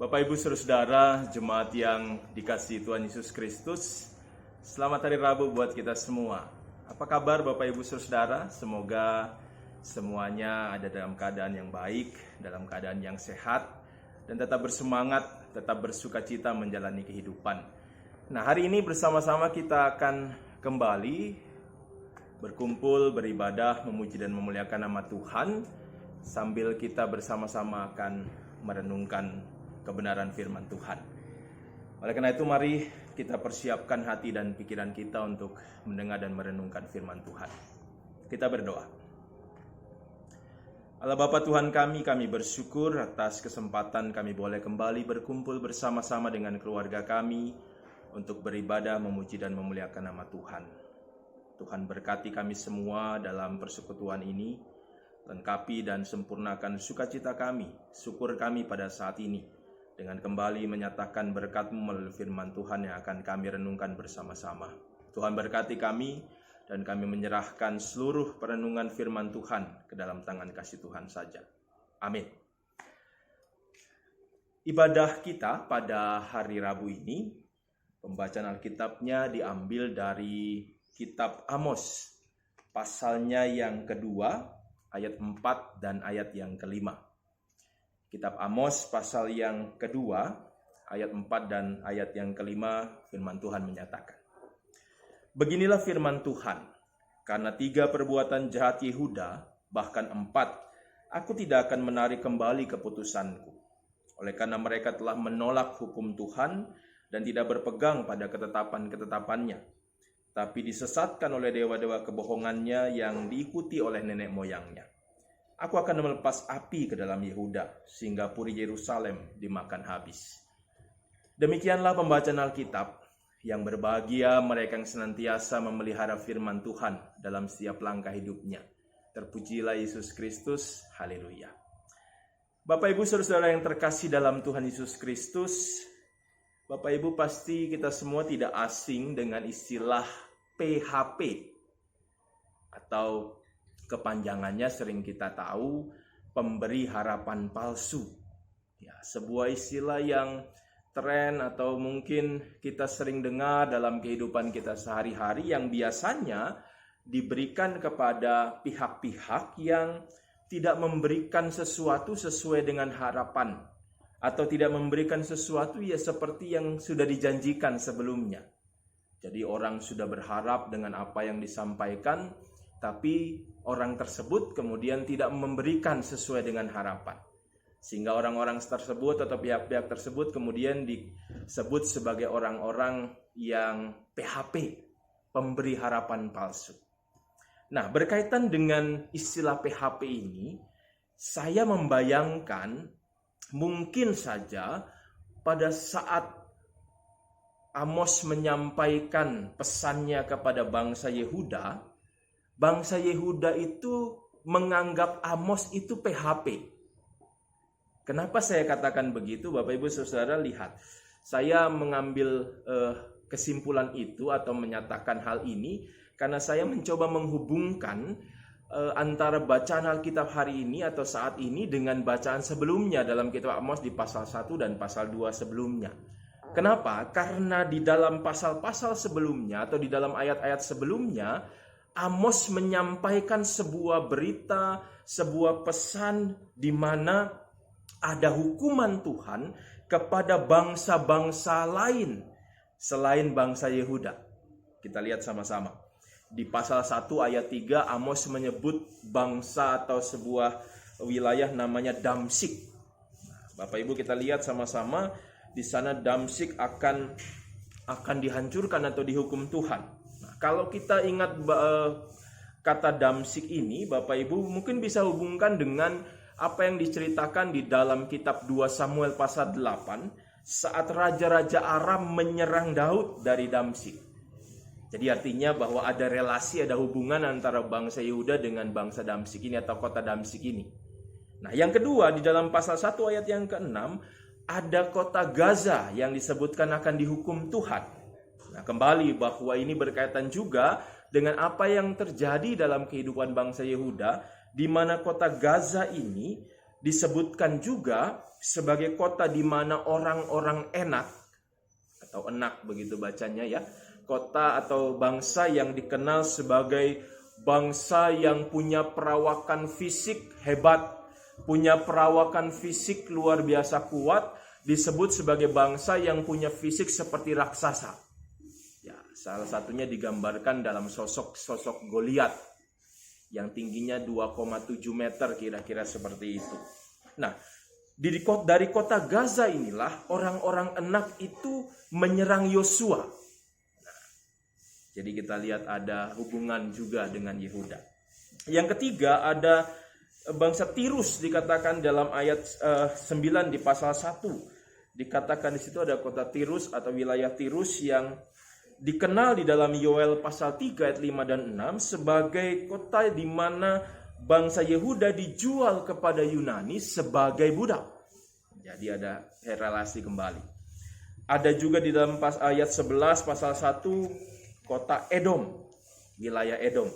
Bapak Ibu Saudara, jemaat yang dikasihi Tuhan Yesus Kristus, selamat hari Rabu buat kita semua. Apa kabar Bapak Ibu Saudara? Semoga semuanya ada dalam keadaan yang baik, dalam keadaan yang sehat, dan tetap bersemangat, tetap bersukacita menjalani kehidupan. Nah, hari ini bersama-sama kita akan kembali berkumpul, beribadah, memuji dan memuliakan nama Tuhan, sambil kita bersama-sama akan merenungkan kebenaran firman Tuhan. Oleh karena itu, mari kita persiapkan hati dan pikiran kita untuk mendengar dan merenungkan firman Tuhan. Kita berdoa. Allah Bapa Tuhan kami bersyukur atas kesempatan kami boleh kembali berkumpul bersama-sama dengan keluarga kami untuk beribadah, memuji dan memuliakan nama Tuhan. Tuhan berkati kami semua dalam persekutuan ini, lengkapi dan sempurnakan sukacita kami, syukur kami pada saat ini, dengan kembali menyatakan berkat-Mu melalui firman Tuhan yang akan kami renungkan bersama-sama. Tuhan berkati kami, dan kami menyerahkan seluruh perenungan firman Tuhan ke dalam tangan kasih Tuhan saja. Amin. Ibadah kita pada hari Rabu ini, pembacaan Alkitabnya diambil dari kitab Amos, pasalnya yang kedua, ayat 4 dan ayat yang kelima. Kitab Amos pasal yang kedua, ayat 4 dan ayat yang kelima, firman Tuhan menyatakan, beginilah firman Tuhan, karena 3 perbuatan jahat Yehuda, bahkan 4, aku tidak akan menarik kembali keputusanku. Oleh karena mereka telah menolak hukum Tuhan dan tidak berpegang pada ketetapan-ketetapannya, tapi disesatkan oleh dewa-dewa kebohongannya yang diikuti oleh nenek moyangnya. Aku akan melepas api ke dalam Yehuda, sehingga puri Yerusalem dimakan habis. Demikianlah pembacaan Alkitab. Yang berbahagia mereka yang senantiasa memelihara firman Tuhan dalam setiap langkah hidupnya. Terpujilah Yesus Kristus, haleluya. Bapak Ibu Saudara yang terkasih dalam Tuhan Yesus Kristus, Bapak Ibu pasti kita semua tidak asing dengan istilah PHP, atau kepanjangannya sering kita tahu, pemberi harapan palsu. Ya, sebuah istilah yang tren atau mungkin kita sering dengar dalam kehidupan kita sehari-hari, yang biasanya diberikan kepada pihak-pihak yang tidak memberikan sesuatu sesuai dengan harapan, atau tidak memberikan sesuatu ya seperti yang sudah dijanjikan sebelumnya. Jadi orang sudah berharap dengan apa yang disampaikan, tapi orang tersebut kemudian tidak memberikan sesuai dengan harapan. Sehingga orang-orang tersebut atau pihak-pihak tersebut kemudian disebut sebagai orang-orang yang PHP, pemberi harapan palsu. Nah, berkaitan dengan istilah PHP ini, saya membayangkan mungkin saja pada saat Amos menyampaikan pesannya kepada bangsa Yehuda itu menganggap Amos itu PHP. Kenapa saya katakan begitu? Bapak Ibu Saudara, lihat. Saya mengambil kesimpulan itu atau menyatakan hal ini karena saya mencoba menghubungkan antara bacaan Alkitab hari ini atau saat ini dengan bacaan sebelumnya dalam kitab Amos di pasal 1 dan pasal 2 sebelumnya. Kenapa? Karena di dalam pasal-pasal sebelumnya atau di dalam ayat-ayat sebelumnya, Amos menyampaikan sebuah berita, sebuah pesan di mana ada hukuman Tuhan kepada bangsa-bangsa lain selain bangsa Yehuda. Kita lihat sama-sama. Di pasal 1 ayat 3, Amos menyebut bangsa atau sebuah wilayah namanya Damsyik. Bapak Ibu kita lihat sama-sama, di sana Damsyik akan dihancurkan atau dihukum Tuhan. Kalau kita ingat kata Damsyik ini, Bapak Ibu mungkin bisa hubungkan dengan apa yang diceritakan di dalam kitab 2 Samuel pasal 8 saat raja-raja Aram menyerang Daud dari Damsyik. Jadi artinya bahwa ada relasi, ada hubungan antara bangsa Yehuda dengan bangsa Damsyik ini atau kota Damsyik ini. Nah, yang kedua di dalam pasal 1 ayat yang ke-6 ada kota Gaza yang disebutkan akan dihukum Tuhan. Nah, kembali bahwa ini berkaitan juga dengan apa yang terjadi dalam kehidupan bangsa Yehuda, di mana kota Gaza ini disebutkan juga sebagai kota di mana orang-orang enak atau enak begitu bacanya ya. Kota atau bangsa yang dikenal sebagai bangsa yang punya perawakan fisik hebat, punya perawakan fisik luar biasa kuat, disebut sebagai bangsa yang punya fisik seperti raksasa. Ya, salah satunya digambarkan dalam sosok Goliat yang tingginya 2,7 meter kira-kira seperti itu. Nah, dari kota Gaza inilah orang-orang enak itu menyerang Yosua. Nah, jadi kita lihat ada hubungan juga dengan Yehuda. Yang ketiga ada bangsa Tirus, dikatakan dalam ayat 9 di pasal 1. Dikatakan di situ ada kota Tirus atau wilayah Tirus yang dikenal di dalam Yoel pasal 3 ayat 5 dan 6 sebagai kota di mana bangsa Yehuda dijual kepada Yunani sebagai budak. Jadi ada relasi kembali. Ada juga di dalam ayat 11 pasal 1 kota Edom, wilayah Edom.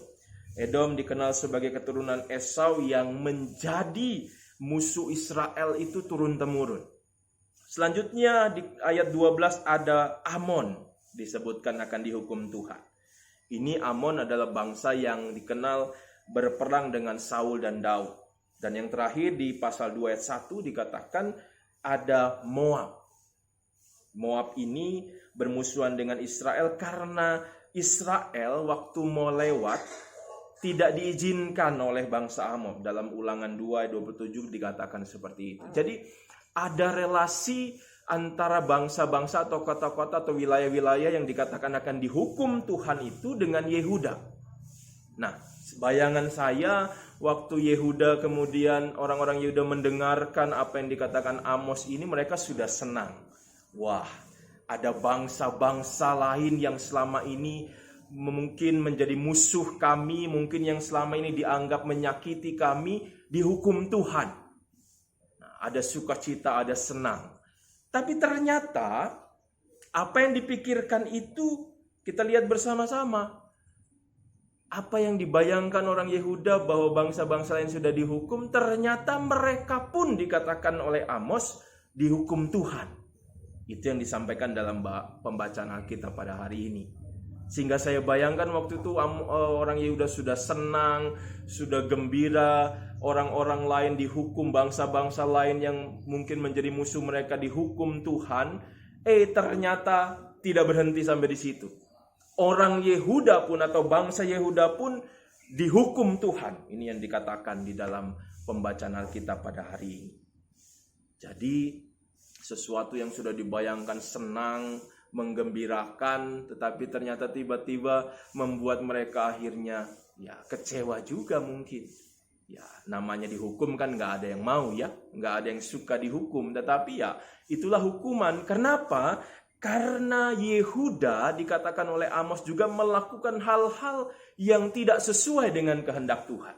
Edom dikenal sebagai keturunan Esau yang menjadi musuh Israel itu turun-temurun. Selanjutnya di ayat 12 ada Amon, disebutkan akan dihukum Tuhan. Ini Amon adalah bangsa yang dikenal berperang dengan Saul dan Daud. Dan yang terakhir di pasal 2 ayat 1 dikatakan ada Moab. Moab ini bermusuhan dengan Israel karena Israel waktu mau lewat tidak diizinkan oleh bangsa Amon. Dalam Ulangan 2 ayat 27 dikatakan seperti itu. Jadi ada relasi antara bangsa-bangsa atau kota-kota atau wilayah-wilayah yang dikatakan akan dihukum Tuhan itu dengan Yehuda. Nah, bayangan saya waktu Yehuda kemudian orang-orang Yehuda mendengarkan apa yang dikatakan Amos ini, mereka sudah senang. Wah, ada bangsa-bangsa lain yang selama ini mungkin menjadi musuh kami, mungkin yang selama ini dianggap menyakiti kami, dihukum Tuhan. Nah, ada sukacita, ada senang. Tapi ternyata apa yang dipikirkan itu kita lihat bersama-sama. Apa yang dibayangkan orang Yehuda bahwa bangsa-bangsa lain sudah dihukum, ternyata mereka pun dikatakan oleh Amos dihukum Tuhan. Itu yang disampaikan dalam pembacaan Alkitab pada hari ini. Sehingga saya bayangkan waktu itu orang Yehuda sudah senang, sudah gembira, orang-orang lain dihukum, bangsa-bangsa lain yang mungkin menjadi musuh mereka dihukum Tuhan. Ternyata tidak berhenti sampai di situ. Orang Yehuda pun atau bangsa Yehuda pun dihukum Tuhan. Ini yang dikatakan di dalam pembacaan Alkitab pada hari ini. Jadi sesuatu yang sudah dibayangkan senang, menggembirakan, tetapi ternyata tiba-tiba membuat mereka akhirnya kecewa juga mungkin. Ya, namanya dihukum kan nggak ada yang mau ya, nggak ada yang suka dihukum. Tetapi itulah hukuman. Kenapa? Karena Yehuda dikatakan oleh Amos juga melakukan hal-hal yang tidak sesuai dengan kehendak Tuhan.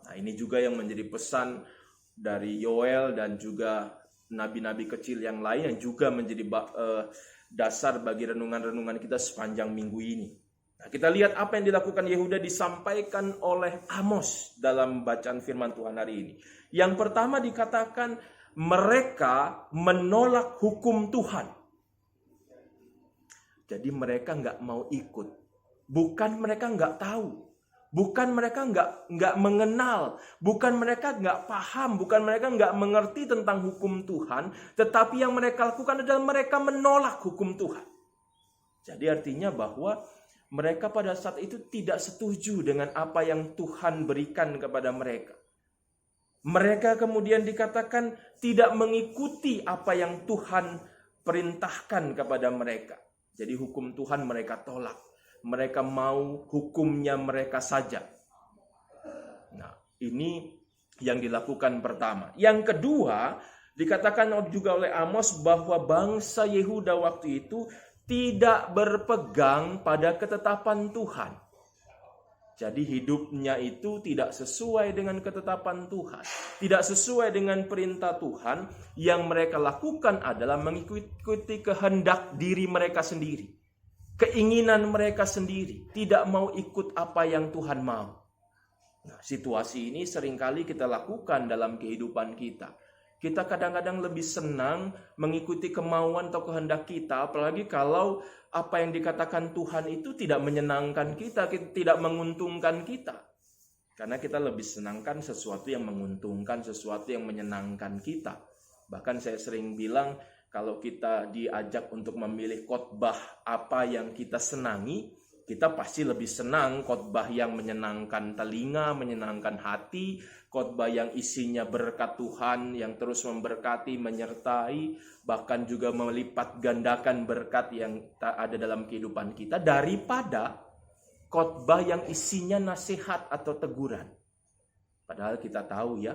Nah, ini juga yang menjadi pesan dari Yoel dan juga nabi-nabi kecil yang lain yang juga menjadi dasar bagi renungan-renungan kita sepanjang minggu ini. Nah, kita lihat apa yang dilakukan Yehuda disampaikan oleh Amos dalam bacaan firman Tuhan hari ini. Yang pertama dikatakan mereka menolak hukum Tuhan. Jadi mereka nggak mau ikut. Bukan mereka nggak tahu. Bukan mereka nggak mengenal. Bukan mereka nggak paham. Bukan mereka nggak mengerti tentang hukum Tuhan. Tetapi yang mereka lakukan adalah mereka menolak hukum Tuhan. Jadi artinya bahwa mereka pada saat itu tidak setuju dengan apa yang Tuhan berikan kepada mereka. Mereka kemudian dikatakan tidak mengikuti apa yang Tuhan perintahkan kepada mereka. Jadi hukum Tuhan mereka tolak. Mereka mau hukumnya mereka saja. Nah, ini yang dilakukan pertama. Yang kedua, dikatakan juga oleh Amos bahwa bangsa Yehuda waktu itu tidak berpegang pada ketetapan Tuhan. Jadi hidupnya itu tidak sesuai dengan ketetapan Tuhan. Tidak sesuai dengan perintah Tuhan. Yang mereka lakukan adalah mengikuti kehendak diri mereka sendiri. Keinginan mereka sendiri. Tidak mau ikut apa yang Tuhan mau. Nah, situasi ini seringkali kita lakukan dalam kehidupan kita. Kita kadang-kadang lebih senang mengikuti kemauan atau kehendak kita, apalagi kalau apa yang dikatakan Tuhan itu tidak menyenangkan kita, tidak menguntungkan kita. Karena kita lebih senangkan sesuatu yang menguntungkan, sesuatu yang menyenangkan kita. Bahkan saya sering bilang, kalau kita diajak untuk memilih khotbah apa yang kita senangi, kita pasti lebih senang khotbah yang menyenangkan telinga, menyenangkan hati, khotbah yang isinya berkat Tuhan, yang terus memberkati, menyertai, bahkan juga melipat gandakan berkat yang ada dalam kehidupan kita, daripada khotbah yang isinya nasihat atau teguran. Padahal kita tahu ya,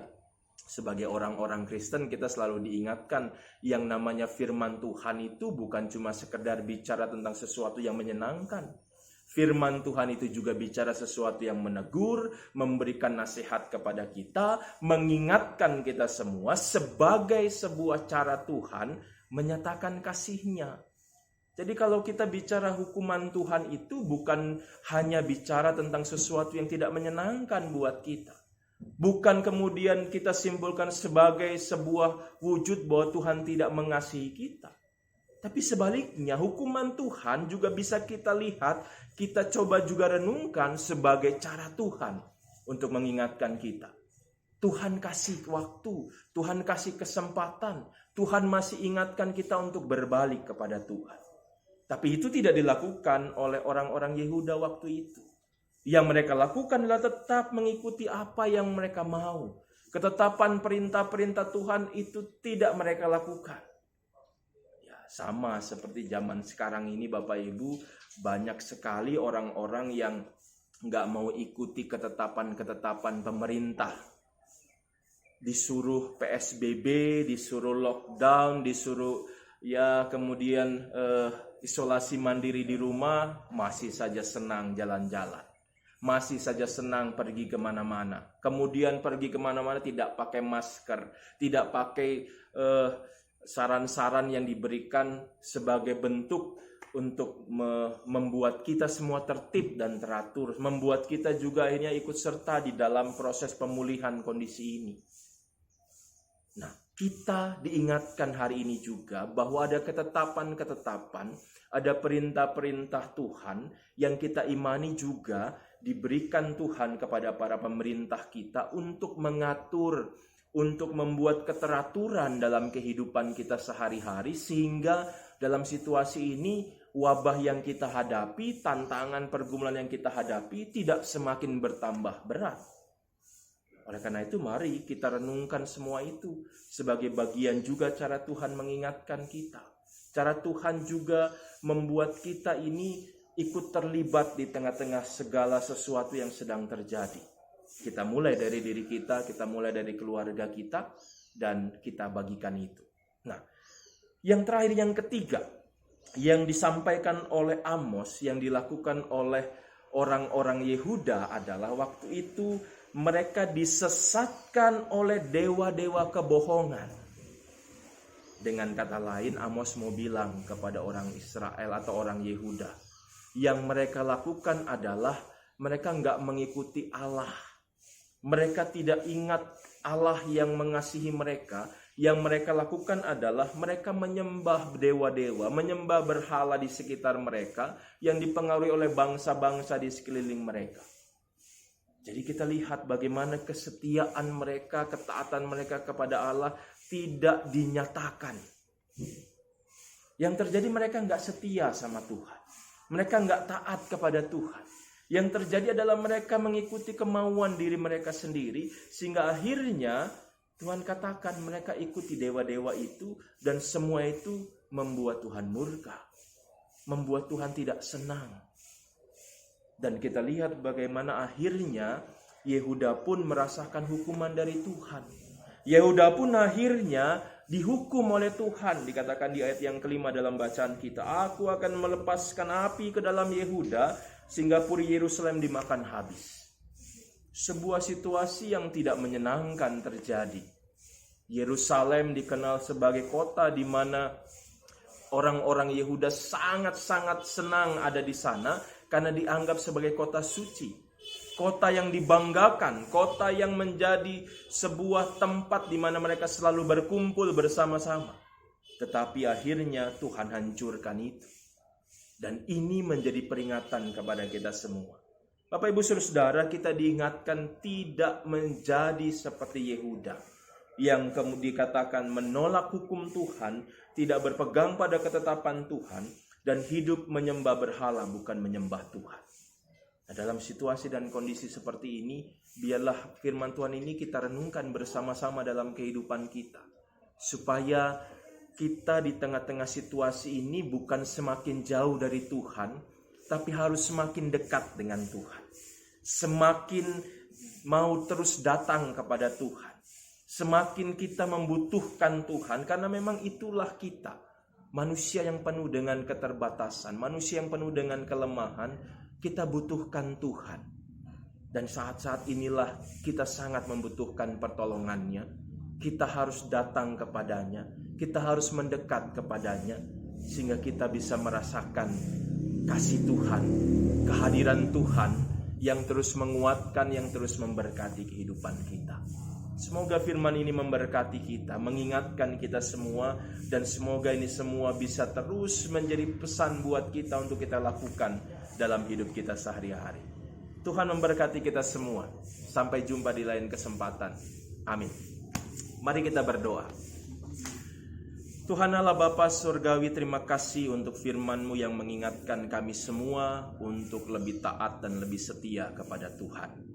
sebagai orang-orang Kristen kita selalu diingatkan yang namanya firman Tuhan itu bukan cuma sekedar bicara tentang sesuatu yang menyenangkan. Firman Tuhan itu juga bicara sesuatu yang menegur, memberikan nasihat kepada kita, mengingatkan kita semua sebagai sebuah cara Tuhan menyatakan kasih-Nya. Jadi kalau kita bicara hukuman Tuhan itu bukan hanya bicara tentang sesuatu yang tidak menyenangkan buat kita. Bukan kemudian kita simpulkan sebagai sebuah wujud bahwa Tuhan tidak mengasihi kita. Tapi sebaliknya, hukuman Tuhan juga bisa kita lihat, kita coba juga renungkan sebagai cara Tuhan untuk mengingatkan kita. Tuhan kasih waktu, Tuhan kasih kesempatan, Tuhan masih ingatkan kita untuk berbalik kepada Tuhan. Tapi itu tidak dilakukan oleh orang-orang Yehuda waktu itu. Yang mereka lakukan adalah tetap mengikuti apa yang mereka mau. Ketetapan perintah-perintah Tuhan itu tidak mereka lakukan. Sama seperti zaman sekarang ini Bapak Ibu, banyak sekali orang-orang yang nggak mau ikuti ketetapan-ketetapan pemerintah. Disuruh PSBB, disuruh lockdown, disuruh kemudian isolasi mandiri di rumah, masih saja senang jalan-jalan. Masih saja senang pergi kemana-mana. Kemudian pergi kemana-mana tidak pakai masker, tidak pakai saran-saran yang diberikan sebagai bentuk untuk membuat kita semua tertib dan teratur. Membuat kita juga akhirnya ikut serta di dalam proses pemulihan kondisi ini. Nah, kita diingatkan hari ini juga bahwa ada ketetapan-ketetapan, ada perintah-perintah Tuhan yang kita imani juga diberikan Tuhan kepada para pemerintah kita untuk mengatur, untuk membuat keteraturan dalam kehidupan kita sehari-hari, sehingga dalam situasi ini wabah yang kita hadapi, tantangan pergumulan yang kita hadapi tidak semakin bertambah berat. Oleh karena itu mari kita renungkan semua itu sebagai bagian juga cara Tuhan mengingatkan kita. Cara Tuhan juga membuat kita ini ikut terlibat di tengah-tengah segala sesuatu yang sedang terjadi. Kita mulai dari diri kita mulai dari keluarga kita, dan kita bagikan itu. Nah, yang terakhir, yang ketiga, yang disampaikan oleh Amos, yang dilakukan oleh orang-orang Yehuda adalah waktu itu mereka disesatkan oleh dewa-dewa kebohongan. Dengan kata lain, Amos mau bilang kepada orang Israel atau orang Yehuda, yang mereka lakukan adalah mereka nggak mengikuti Allah. Mereka tidak ingat Allah yang mengasihi mereka. Yang mereka lakukan adalah mereka menyembah dewa-dewa, menyembah berhala di sekitar mereka yang dipengaruhi oleh bangsa-bangsa di sekeliling mereka. Jadi kita lihat bagaimana kesetiaan mereka, ketaatan mereka kepada Allah tidak dinyatakan. Yang terjadi mereka nggak setia sama Tuhan. Mereka nggak taat kepada Tuhan. Yang terjadi adalah mereka mengikuti kemauan diri mereka sendiri, sehingga akhirnya Tuhan katakan mereka ikuti dewa-dewa itu, dan semua itu membuat Tuhan murka, membuat Tuhan tidak senang. Dan kita lihat bagaimana akhirnya Yehuda pun merasakan hukuman dari Tuhan. Yehuda pun akhirnya dihukum oleh Tuhan. Dikatakan di ayat yang kelima dalam bacaan kita, aku akan melepaskan api ke dalam Yehuda sehingga puri Yerusalem dimakan habis. Sebuah situasi yang tidak menyenangkan terjadi. Yerusalem dikenal sebagai kota di mana orang-orang Yehuda sangat-sangat senang ada di sana karena dianggap sebagai kota suci. kota yang dibanggakan, kota yang menjadi sebuah tempat di mana mereka selalu berkumpul bersama-sama. Tetapi akhirnya Tuhan hancurkan itu. Dan ini menjadi peringatan kepada kita semua. Bapak Ibu Saudara, kita diingatkan tidak menjadi seperti Yehuda yang kemudian dikatakan menolak hukum Tuhan, tidak berpegang pada ketetapan Tuhan, dan hidup menyembah berhala bukan menyembah Tuhan. Nah, dalam situasi dan kondisi seperti ini, biarlah firman Tuhan ini kita renungkan bersama-sama dalam kehidupan kita. Supaya kita di tengah-tengah situasi ini bukan semakin jauh dari Tuhan, tapi harus semakin dekat dengan Tuhan. Semakin mau terus datang kepada Tuhan. Semakin kita membutuhkan Tuhan, karena memang itulah kita. Manusia yang penuh dengan keterbatasan, manusia yang penuh dengan kelemahan, kita butuhkan Tuhan. Dan saat-saat inilah kita sangat membutuhkan pertolongannya. Kita harus datang kepadanya, kita harus mendekat kepadanya, sehingga kita bisa merasakan kasih Tuhan, kehadiran Tuhan yang terus menguatkan, yang terus memberkati kehidupan kita. Semoga firman ini memberkati kita, mengingatkan kita semua, dan semoga ini semua bisa terus menjadi pesan buat kita untuk kita lakukan dalam hidup kita sehari-hari. Tuhan memberkati kita semua. Sampai jumpa di lain kesempatan. Amin. Mari kita berdoa. Tuhan Allah Bapa Surgawi, terima kasih untuk firman-Mu yang mengingatkan kami semua untuk lebih taat dan lebih setia kepada Tuhan.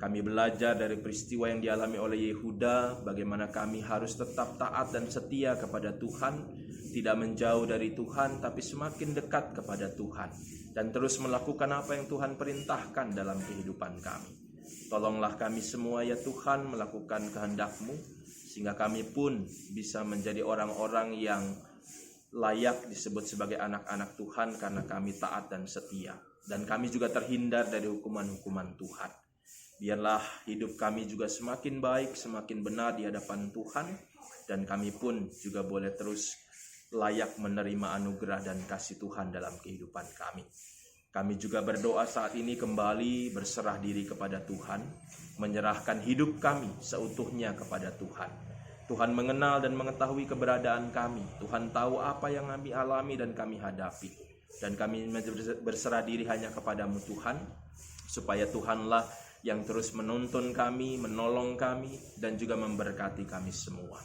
Kami belajar dari peristiwa yang dialami oleh Yehuda, bagaimana kami harus tetap taat dan setia kepada Tuhan, tidak menjauh dari Tuhan, tapi semakin dekat kepada Tuhan, dan terus melakukan apa yang Tuhan perintahkan dalam kehidupan kami. Tolonglah kami semua ya Tuhan melakukan kehendak-Mu, sehingga kami pun bisa menjadi orang-orang yang layak disebut sebagai anak-anak Tuhan karena kami taat dan setia. Dan kami juga terhindar dari hukuman-hukuman Tuhan. Biarlah hidup kami juga semakin baik, semakin benar di hadapan Tuhan. Dan kami pun juga boleh terus layak menerima anugerah dan kasih Tuhan dalam kehidupan kami. Kami juga berdoa saat ini kembali berserah diri kepada Tuhan, menyerahkan hidup kami seutuhnya kepada Tuhan. Tuhan mengenal dan mengetahui keberadaan kami. Tuhan tahu apa yang kami alami dan kami hadapi. Dan kami berserah diri hanya kepadamu Tuhan, supaya Tuhanlah yang terus menuntun kami, menolong kami, dan juga memberkati kami semua.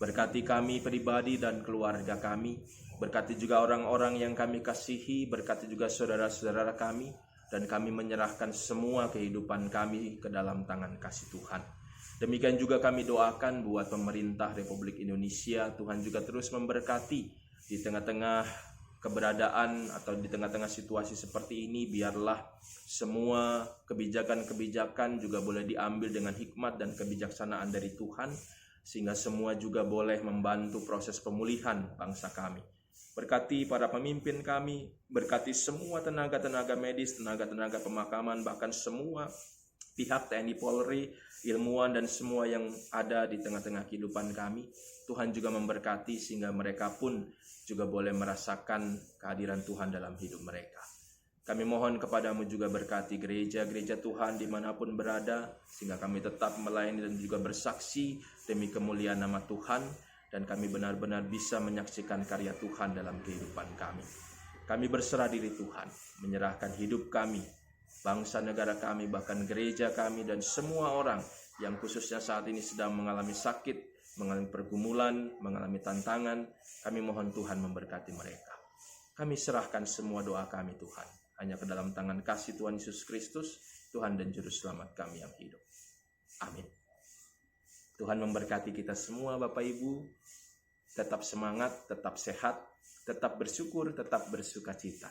Berkati kami pribadi dan keluarga kami. Berkati juga orang-orang yang kami kasihi, berkati juga saudara-saudara kami, dan kami menyerahkan semua kehidupan kami ke dalam tangan kasih Tuhan. Demikian juga kami doakan buat pemerintah Republik Indonesia, Tuhan juga terus memberkati di tengah-tengah keberadaan atau di tengah-tengah situasi seperti ini. Biarlah semua kebijakan-kebijakan juga boleh diambil dengan hikmat dan kebijaksanaan dari Tuhan, sehingga semua juga boleh membantu proses pemulihan bangsa kami. Berkati para pemimpin kami, berkati semua tenaga-tenaga medis, tenaga-tenaga pemakaman, bahkan semua pihak TNI Polri, ilmuwan dan semua yang ada di tengah-tengah kehidupan kami. Tuhan juga memberkati sehingga mereka pun juga boleh merasakan kehadiran Tuhan dalam hidup mereka. Kami mohon kepadamu juga berkati gereja-gereja Tuhan dimanapun berada, sehingga kami tetap melayani dan juga bersaksi demi kemuliaan nama Tuhan, dan kami benar-benar bisa menyaksikan karya Tuhan dalam kehidupan kami. Kami berserah diri Tuhan, menyerahkan hidup kami, bangsa negara kami, bahkan gereja kami, dan semua orang yang khususnya saat ini sedang mengalami sakit, mengalami pergumulan, mengalami tantangan. Kami mohon Tuhan memberkati mereka. Kami serahkan semua doa kami Tuhan hanya ke dalam tangan kasih Tuhan Yesus Kristus, Tuhan dan Juru Selamat kami yang hidup. Amin. Tuhan memberkati kita semua Bapak Ibu. Tetap semangat, tetap sehat, tetap bersyukur, tetap bersukacita.